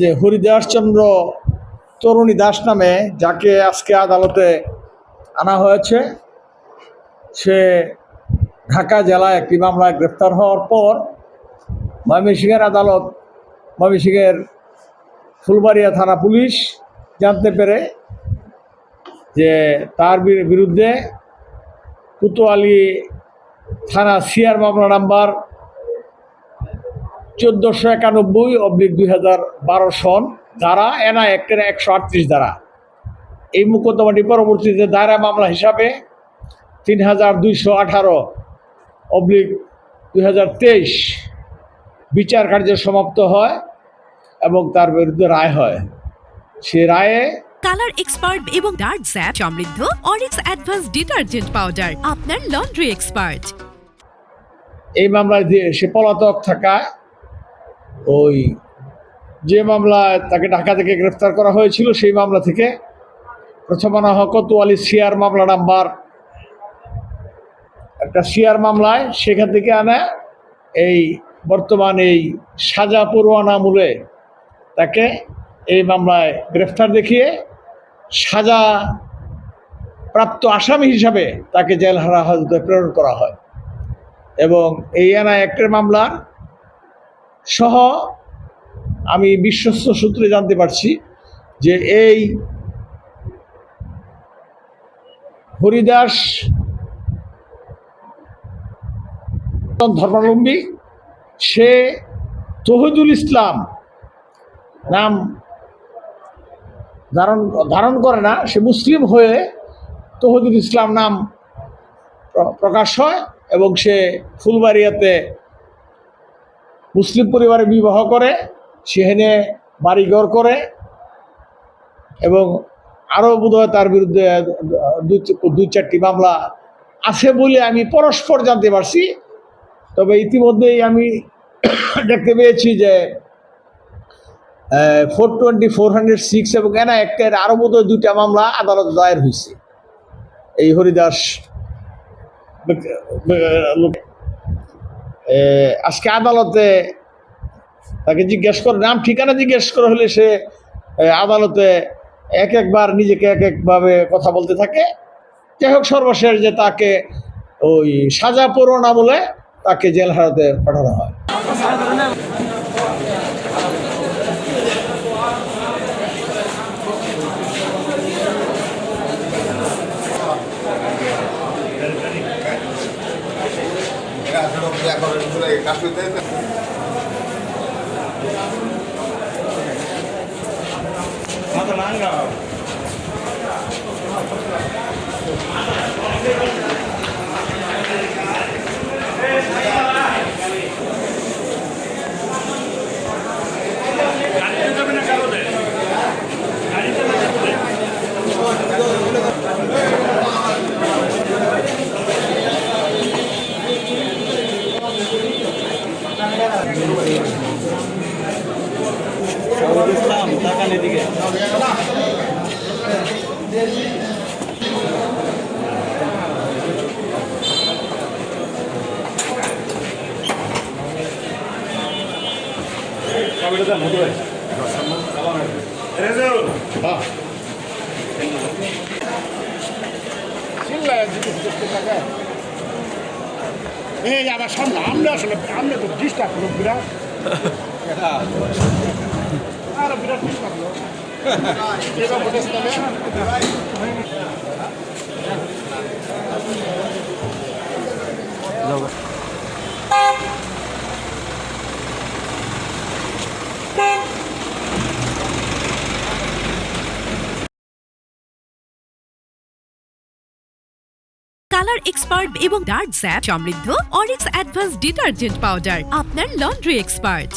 যে হরিদাস চন্দ্র তরুণী দাস নামে যাকে আজকে আদালতে আনা হয়েছে, সে ঢাকা জেলায় একটি মামলায় গ্রেফতার হওয়ার পর ময়মনসিংহের আদালত, ময়মনসিংহের ফুলবাড়িয়া থানা পুলিশ জানতে পেরে যে তার বিরুদ্ধে কোতোয়ালি থানা সিআর মামলা নাম্বার 1491/2012 সন ধারা এনআ অ্যাক্টের 138 ধারা এই মোকদ্দমাটি পরবর্তীতে দায়রা মামলা হিসাবে 3218/2023 বিচার কার্য সমাপ্ত হয় এবং তার বিরুদ্ধে রায় হয়। সে রায়ে কালার এক্সপার্ট এবং ডার্ক স্যাপ সমৃদ্ধ অরিক্স অ্যাডভান্স ডিটারজেন্ট পাউডার আপনার লন্ড্রি এক্সপার্ট। এই মামলায় সে পলাতক থাকায় ওই যে মামলায় তাকে ঢাকা থেকে গ্রেফতার করা হয়েছিল সেই মামলা থেকে প্রথম আনা হয় কোতোয়ালি সিআর মামলা নাম্বার, একটা সিআর মামলায়, সেখান থেকে আনা এই বর্তমান এই সাজা পরোয়ানা মূলে তাকে এই মামলায় গ্রেফতার দেখিয়ে সাজা প্রাপ্ত আসামি হিসাবে তাকে জেল হাজতে প্রেরণ করা হয়। এবং এই এনআ অ্যাক্টের মামলার সহ আমি বিশ্বস্ত সূত্রে জানতে পারছি যে এই হরিদাস ধর্মাবলম্বী, সে তৌহিদুল ইসলাম নাম ধারণ করে না, সে মুসলিম হয়ে তৌহিদুল ইসলাম নাম প্রকাশ হয় এবং সে ফুলবাড়িয়াতে মুসলিম পরিবারে বিবাহ করে, সেখানে বাড়িঘর করে এবং আরও বোধহয় তার বিরুদ্ধে দুই চারটি মামলা আছে বলে আমি পরস্পর জানতে পারছি। তবে ইতিমধ্যেই আমি দেখতে পেয়েছি যে 420/406 এবং এনআ অ্যাক্টের আরও বোধহয় দুইটা মামলা আদালত দায়ের হয়েছে। এই হরিদাস আজকে আদালতে তাকে জিজ্ঞেস করে, নাম ঠিকানা জিজ্ঞেস করে হলে সে আদালতে একবার নিজেকে একভাবে কথা বলতে থাকে। যাই হোক, সর্বশেষ যে তাকে ওই সাজা পরোয়ানা বলে তাকে জেল হাজতে পাঠানো হয়। এই আবার সামনে আমরা আসলে আমরা তো ডিস্টার্ব হলো বিরাট, আর বিরাট ডিস্টার্ব হলো। কালার এক্সপার্ট এবং ডার্ক স্যাপ সমৃদ্ধ অরিক্স অ্যাডভান্স ডিটারজেন্ট পাউডার আপনার লন্ড্রি এক্সপার্ট।